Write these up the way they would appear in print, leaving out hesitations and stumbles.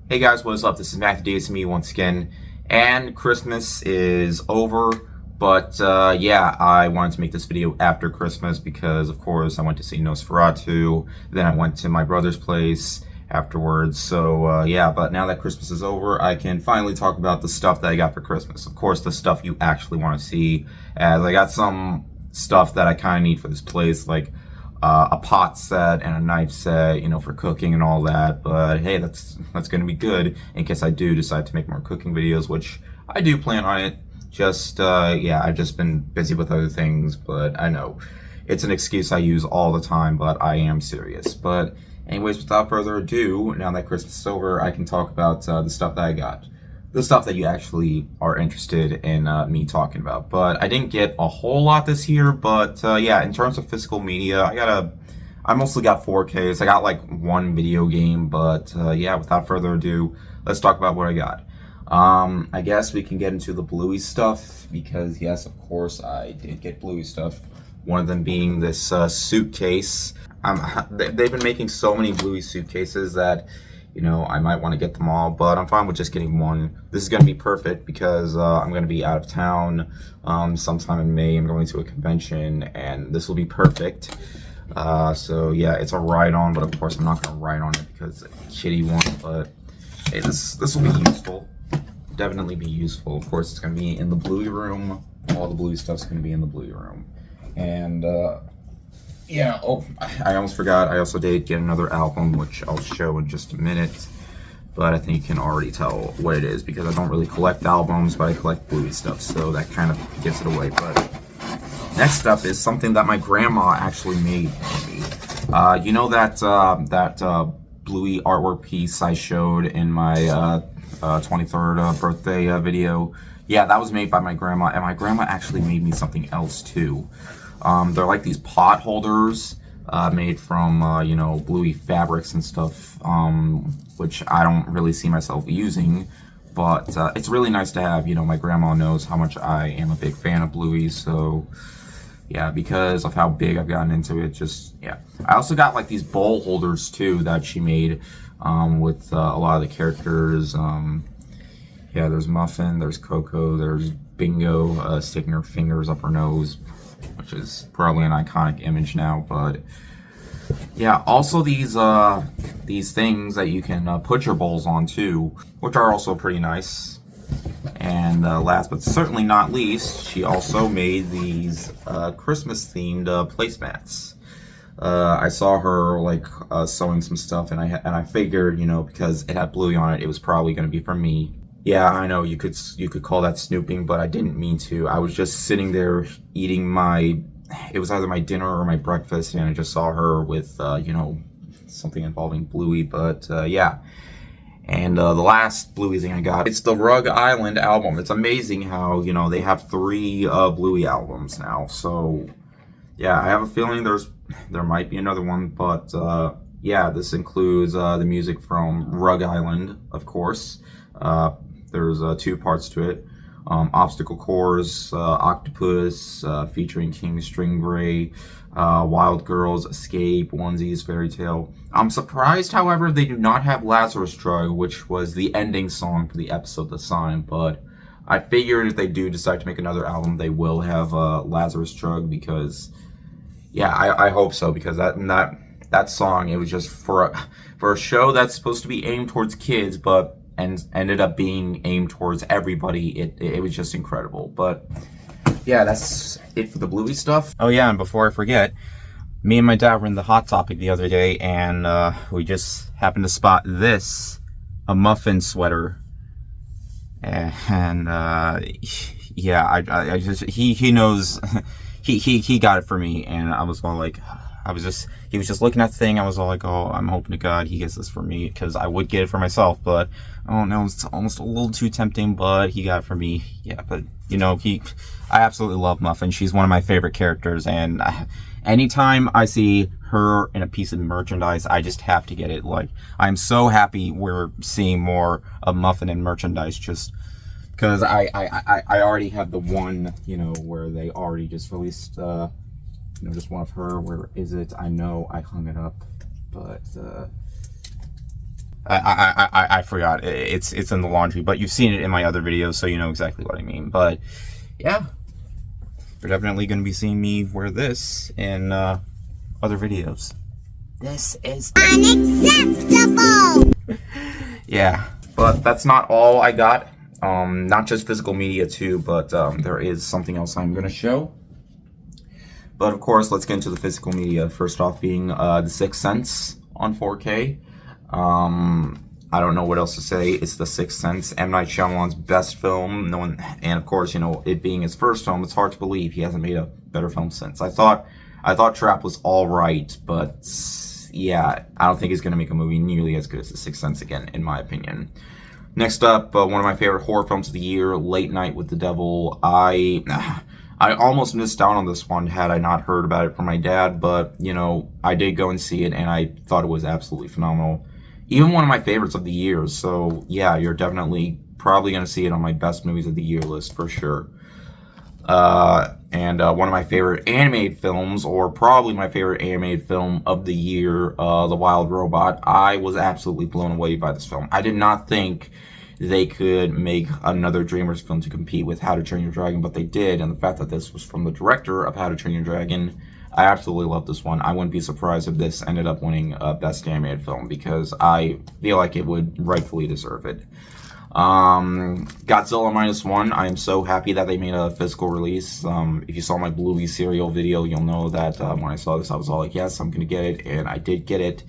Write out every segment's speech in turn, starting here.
Hey guys, what is up? This is Matthew DSME once again, and Christmas is over, but yeah, I wanted to make this video after Christmas because, of course, I went to see Nosferatu, then I went to my brother's place afterwards, so yeah, but now that Christmas is over, I can finally talk about the stuff that I got for Christmas. Of course, the stuff you actually want to see, as I got some stuff that I kind of need for this place, like a pot set and a knife set, you know, for cooking and all that. But hey, that's going to be good in case I do decide to make more cooking videos, which I do plan on it. Just yeah, I've just been busy with other things, but I know it's an excuse I use all the time, but I am serious. But anyways, without further ado, now that Christmas is over, I can talk about the stuff that I got. The stuff that you actually are interested in me talking about. But I didn't get a whole lot this year, but yeah, in terms of physical media, I mostly got 4Ks. I got like one video game, but yeah, without further ado, let's talk about what I got. I guess we can get into the Bluey stuff, because yes, of course, I did get Bluey stuff. One of them being this suitcase. They've been making so many Bluey suitcases that, you know, I might want to get them all, but I'm fine with just getting one. This is going to be perfect because I'm going to be out of town sometime in May. I'm going to a convention, and this will be perfect. So yeah, it's a ride-on, but of course I'm not going to ride on it because it's a kiddie one, but hey, this will be useful. Definitely be useful. Of course, it's going to be in the Bluey room. All the Bluey stuff's going to be in the Bluey room. And yeah, oh, I almost forgot. I also did get another album, which I'll show in just a minute. But I think you can already tell what it is, because I don't really collect albums, but I collect Bluey stuff, so that kind of gives it away. But next up is something that my grandma actually made for me. You know that Bluey artwork piece I showed in my 23rd birthday video? Yeah, that was made by my grandma, and my grandma actually made me something else too. They're like these pot holders made from, you know, Bluey fabrics and stuff, which I don't really see myself using, but it's really nice to have. You know, my grandma knows how much I am a big fan of Bluey, so yeah, because of how big I've gotten into it, just, yeah. I also got like these bowl holders too that she made with a lot of the characters. Yeah, there's Muffin, there's Coco, there's Bingo sticking her fingers up her nose, which is probably an iconic image now. But yeah, also these things that you can put your bowls on too, which are also pretty nice. And last but certainly not least, she also made these Christmas themed placemats. I saw her like sewing some stuff, and I figured, you know, because it had Bluey on it, it was probably going to be for me. Yeah, I know you could call that snooping, but I didn't mean to. I was just sitting there eating it was either my dinner or my breakfast, and I just saw her with, you know, something involving Bluey, but yeah. And the last Bluey thing I got, it's the Rug Island album. It's amazing how, you know, they have 3 Bluey albums now, so yeah, I have a feeling there might be another one, but yeah, this includes the music from Rug Island, of course. There's 2 parts to it. Obstacle Course, Octopus, featuring King Stingray, Wild Girls, Escape, Onesies, Fairy Tale. I'm surprised, however, they do not have Lazarus Drug, which was the ending song for the episode The Sign, but I figured if they do decide to make another album, they will have Lazarus Drug, because yeah, I hope so, because that song, it was just for a show that's supposed to be aimed towards kids, but and ended up being aimed towards everybody. It was just incredible. But yeah, that's it for the Bluey stuff. Oh yeah, and before I forget, me and my dad were in the Hot Topic the other day, and we just happened to spot this, a Muffin sweater, and yeah, I just he knows. He got it for me, and I was all like, he was just looking at the thing. I was all like, oh, I'm hoping to God he gets this for me, because I would get it for myself, but I don't know, it's almost a little too tempting, but he got it for me. Yeah, but you know, I absolutely love Muffin. She's one of my favorite characters, and anytime I see her in a piece of merchandise, I just have to get it. Like, I'm so happy we're seeing more of Muffin in merchandise, just because I already have the one, you know, where they already just released, you know, just one of her. Where is it? I know I hung it up, but I forgot. It's in the laundry, but you've seen it in my other videos, so you know exactly what I mean. But yeah, you're definitely going to be seeing me wear this in other videos. This is unacceptable. Yeah, but that's not all I got. Not just physical media too, but there is something else I'm going to show. But of course, let's get into the physical media. First off being The Sixth Sense on 4K. I don't know what else to say. It's The Sixth Sense, M. Night Shyamalan's best film. No one, and of course, you know, it being his first film, it's hard to believe he hasn't made a better film since. I thought Trap was all right, but yeah, I don't think he's gonna make a movie nearly as good as The Sixth Sense again, in my opinion. Next up, one of my favorite horror films of the year, Late Night with the Devil. I almost missed out on this one had I not heard about it from my dad, but, you know, I did go and see it, and I thought it was absolutely phenomenal. Even one of my favorites of the year, so yeah, you're definitely probably going to see it on my best movies of the year list for sure. And one of my favorite animated films, or probably my favorite animated film of the year, The Wild Robot. I was absolutely blown away by this film. I did not think they could make another DreamWorks film to compete with How to Train Your Dragon, but they did, and the fact that this was from the director of How to Train Your Dragon, I absolutely love this one. I wouldn't be surprised if this ended up winning Best Animated Film, because I feel like it would rightfully deserve it. Godzilla Minus One, I am so happy that they made a physical release. If you saw my Bluey cereal video, you'll know that when I saw this, I was all like, yes, I'm gonna get it, and I did get it.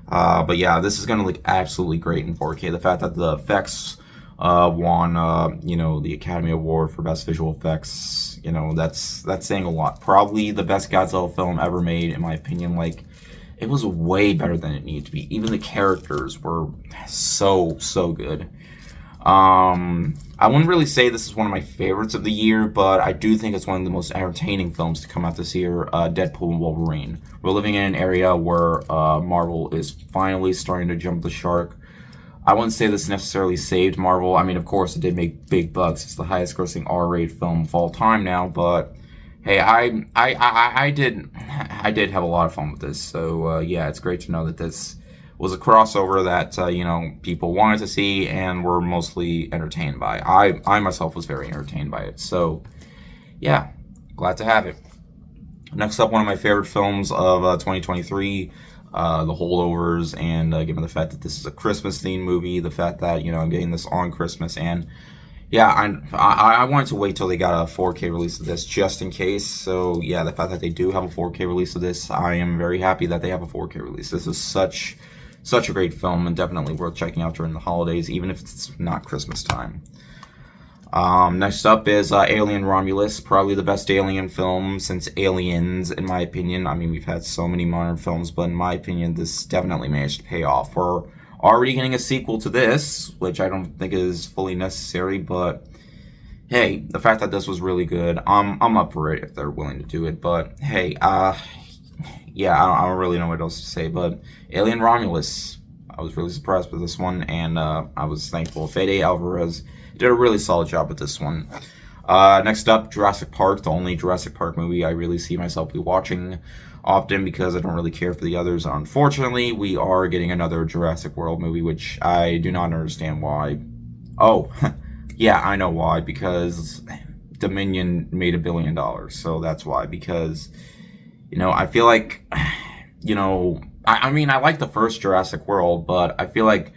But yeah, this is gonna look absolutely great in 4K. The fact that the effects won, you know, the Academy Award for Best Visual Effects, you know, that's saying a lot. Probably the best Godzilla film ever made, in my opinion. Like, it was way better than it needed to be. Even the characters were so good. I wouldn't really say this is one of my favorites of the year, but I do think it's one of the most entertaining films to come out this year, Deadpool and Wolverine. We're living in an area where Marvel is finally starting to jump the shark. I wouldn't say this necessarily saved Marvel. I mean, of course, it did make big bucks. It's the highest grossing R-rated film of all time now, but hey, I did have a lot of fun with this. So yeah, it's great to know that this was a crossover that you know, people wanted to see and were mostly entertained by. I myself was very entertained by it. So yeah, glad to have it. Next up, one of my favorite films of 2023, The Holdovers, and given the fact that this is a Christmas themed movie, the fact that, you know, I'm getting this on Christmas, and yeah, I wanted to wait till they got a 4K release of this just in case. So yeah, the fact that they do have a 4K release of this, I am very happy that they have a 4K release. This is such a great film, and definitely worth checking out during the holidays, even if it's not Christmas time. Next up is Alien Romulus, probably the best Alien film since Aliens, in my opinion. I mean, we've had so many modern films, but in my opinion, this definitely managed to pay off. We're already getting a sequel to this, which I don't think is fully necessary, but hey, the fact that this was really good, I'm up for it if they're willing to do it. But hey, yeah, I don't really know what else to say, but Alien Romulus, I was really surprised with this one, and I was thankful. Fede Alvarez did a really solid job with this one. Next up, Jurassic Park, the only Jurassic Park movie I really see myself be watching often, because I don't really care for the others. Unfortunately, we are getting another Jurassic World movie, which I do not understand why. Oh, yeah, I know why, because Dominion made $1 billion, so that's why. Because, you know, I feel like, you know, I mean, I like the first Jurassic World, but I feel like,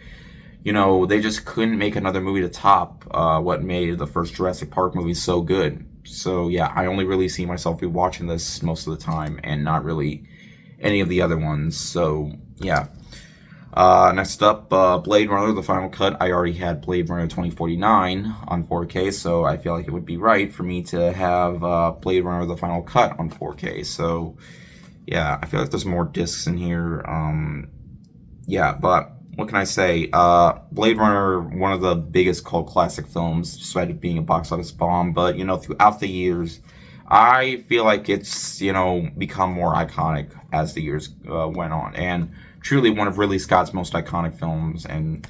you know, they just couldn't make another movie to top what made the first Jurassic Park movie so good. So yeah, I only really see myself be watching this most of the time, and not really any of the other ones. So yeah. Next up, Blade Runner, the final cut. I already had Blade Runner 2049 on 4K, so I feel like it would be right for me to have Blade Runner, the final cut on 4K. So yeah, I feel like there's more discs in here. Yeah, but what can I say? Blade Runner, one of the biggest cult classic films, despite it being a box office bomb. But, you know, throughout the years, I feel like it's, you know, become more iconic as the years went on. And truly one of Ridley Scott's most iconic films. And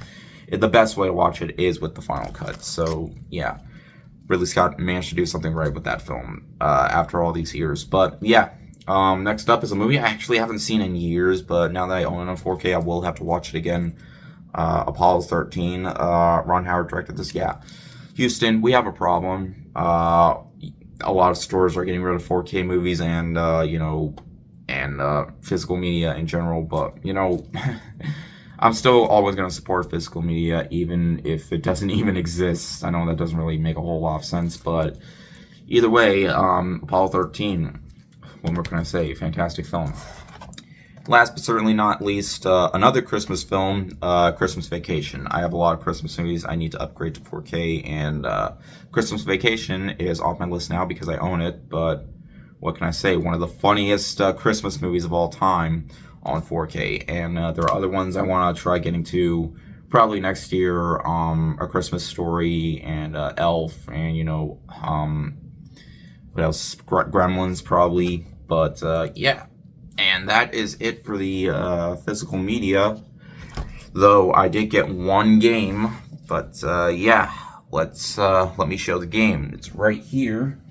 the best way to watch it is with the final cut. So, yeah, Ridley Scott managed to do something right with that film after all these years. But, yeah. Next up is a movie I actually haven't seen in years, but now that I own it on 4K, I will have to watch it again. Apollo 13. Ron Howard directed this. Yeah, Houston, we have a problem. A lot of stores are getting rid of 4K movies and physical media in general. But I'm still always going to support physical media, even if it doesn't even exist. I know that doesn't really make a whole lot of sense, but either way, Apollo 13. What more can I say? Fantastic film. Last but certainly not least, another Christmas film, Christmas Vacation. I have a lot of Christmas movies I need to upgrade to 4K, and Christmas Vacation is off my list now because I own it, but what can I say? One of the funniest Christmas movies of all time on 4K, and there are other ones I want to try getting to probably next year, A Christmas Story, and Elf, and what else? Gremlins, probably, but yeah. And that is it for the physical media. Though I did get one game, but yeah, let me show the game. It's right here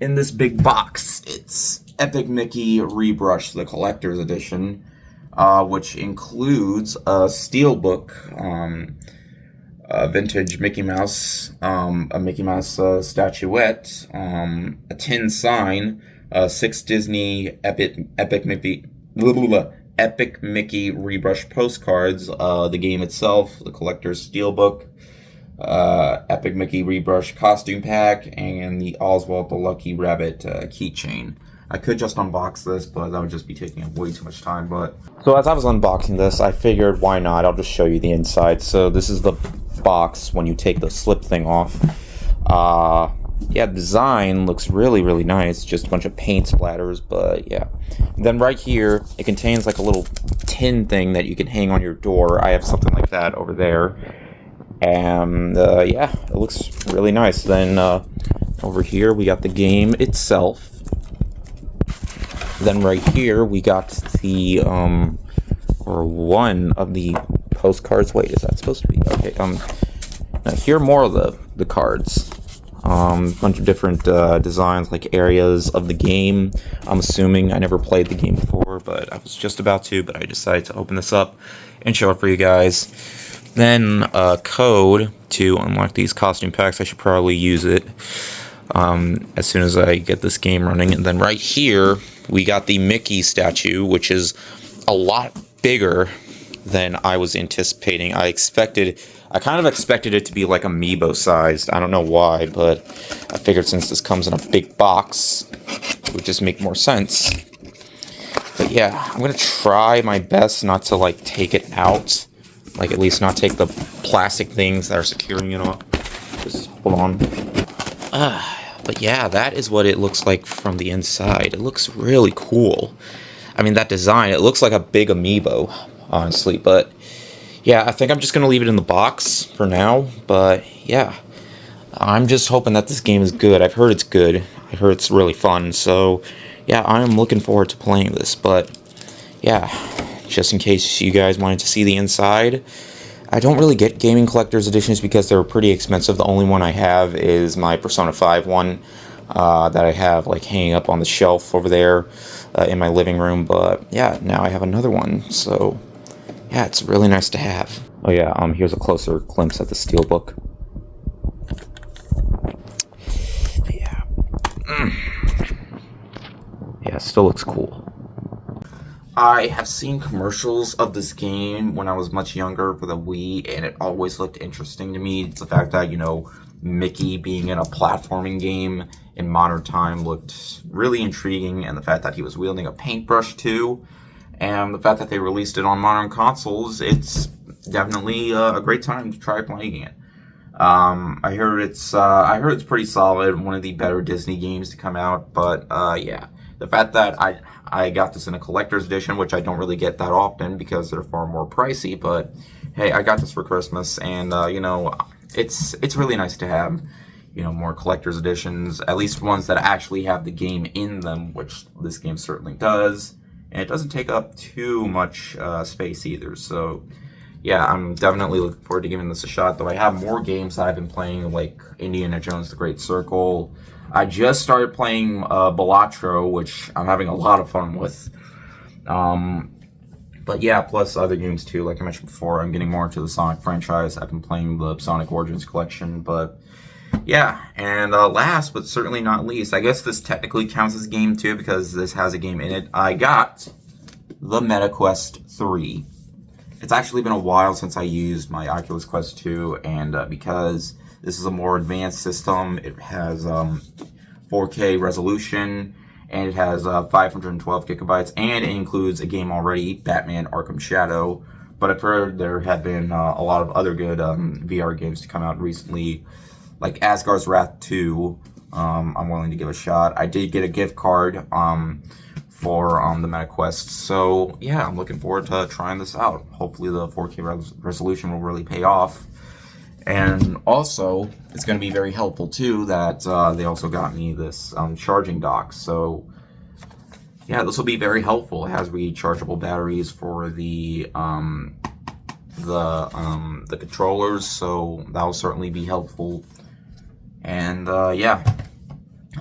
in this big box. It's Epic Mickey Rebrush, the collector's edition, which includes a steelbook, a vintage Mickey Mouse, a Mickey Mouse statuette, a tin sign, 6 Disney Epic Mickey Rebrush postcards, the game itself, the collector's steelbook, Epic Mickey Rebrush costume pack, and the Oswald the Lucky Rabbit keychain. I could just unbox this, but that would just be taking up way too much time. So as I was unboxing this, I figured, why not? I'll just show you the inside. So this is the box when you take the slip thing off. Yeah, the design looks really, really nice. Just a bunch of paint splatters, but yeah. And then right here, it contains like a little tin thing that you can hang on your door. I have something like that over there. And yeah, it looks really nice. Then over here, we got the game itself. Then right here, we got the, or one of the postcards. Wait, is that supposed to be? Okay, now here are more of the cards. Bunch of different designs, like areas of the game. I'm assuming I never played the game before, but I was just about to, but I decided to open this up and show it for you guys. Then a code to unlock these costume packs. I should probably use it as soon as I get this game running. And then right here, we got the Mickey statue, which is a lot bigger than I was anticipating. I kind of expected it to be like amiibo sized. I don't know why, but I figured since this comes in a big box, it would just make more sense. But yeah, I'm gonna try my best not to like take it out, like at least not take the plastic things that are securing it up. Just hold on. But yeah, that is what it looks like from the inside. It looks really cool. I mean, that design, it looks like a big amiibo, honestly, but yeah, I think I'm just going to leave it in the box for now, but yeah, I'm just hoping that this game is good. I've heard it's good. I heard it's really fun, so yeah, I'm looking forward to playing this, but yeah, just in case you guys wanted to see the inside, I don't really get gaming collector's editions because they're pretty expensive. The only one I have is my Persona 5 one that I have like hanging up on the shelf over there in my living room, but yeah, now I have another one, so yeah, it's really nice to have. Oh yeah, here's a closer glimpse at the steelbook. Yeah. Yeah, it still looks cool. I have seen commercials of this game when I was much younger for the Wii, and it always looked interesting to me. It's the fact that, Mickey being in a platforming game in modern time looked really intriguing, and the fact that he was wielding a paintbrush too. And the fact that they released it on modern consoles, it's definitely a great time to try playing it. I heard it's pretty solid, one of the better Disney games to come out. But yeah, the fact that I got this in a collector's edition, which I don't really get that often because they're far more pricey. But hey, I got this for Christmas, and it's really nice to have more collector's editions, at least ones that actually have the game in them, which this game certainly does. And it doesn't take up too much space either. So yeah, I'm definitely looking forward to giving this a shot. Though I have more games that I've been playing, like Indiana Jones: The Great Circle. I just started playing Balatro, which I'm having a lot of fun with. But yeah, plus other games too. Like I mentioned before, I'm getting more into the Sonic franchise. I've been playing the Sonic Origins collection, but yeah. And last but certainly not least, I guess this technically counts as a game too because this has a game in it. I got the MetaQuest 3. It's actually been a while since I used my Oculus Quest 2, and because this is a more advanced system, it has 4K resolution, and it has 512 gigabytes, and it includes a game already, Batman Arkham Shadow. But I've heard there have been a lot of other good VR games to come out recently, like Asgard's Wrath 2. I'm willing to give a shot. I did get a gift card for the MetaQuest, so yeah, I'm looking forward to trying this out. Hopefully the 4K resolution will really pay off. And also, it's going to be very helpful too that they also got me this charging dock. So yeah, this will be very helpful. It has rechargeable batteries for the controllers, so that will certainly be helpful. And yeah.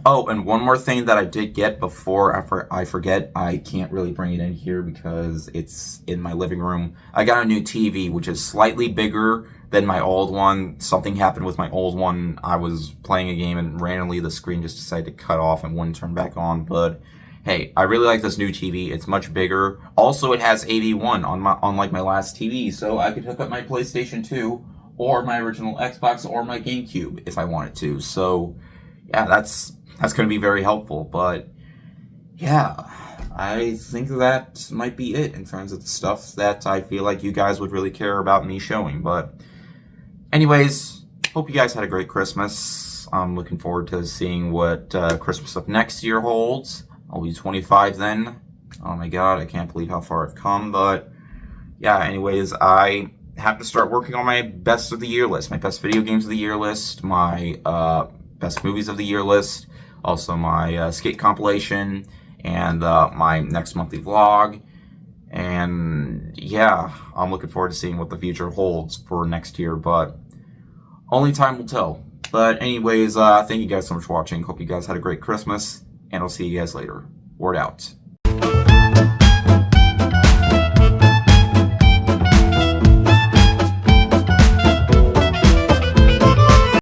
Oh, and one more thing that I did get before I forget, I can't really bring it in here because it's in my living room. I got a new TV, which is slightly bigger than my old one. Something happened with my old one. I was playing a game and randomly the screen just decided to cut off and wouldn't turn back on. But hey, I really like this new TV. It's much bigger. Also, it has AV1 unlike my last TV, so I could hook up my PlayStation 2 or my original Xbox or my GameCube if I wanted to. So yeah, that's going to be very helpful. But yeah, I think that might be it in terms of the stuff that I feel like you guys would really care about me showing. But anyways, hope you guys had a great Christmas. I'm looking forward to seeing what Christmas of next year holds. I'll be 25 then. Oh my god, I can't believe how far I've come. But yeah, anyways, I have to start working on my best of the year list, my best video games of the year list, my best movies of the year list, also my skate compilation, and my next monthly vlog. And yeah, I'm looking forward to seeing what the future holds for next year, but only time will tell. But anyways, thank you guys so much for watching. Hope you guys had a great Christmas, and I'll see you guys later. Word out.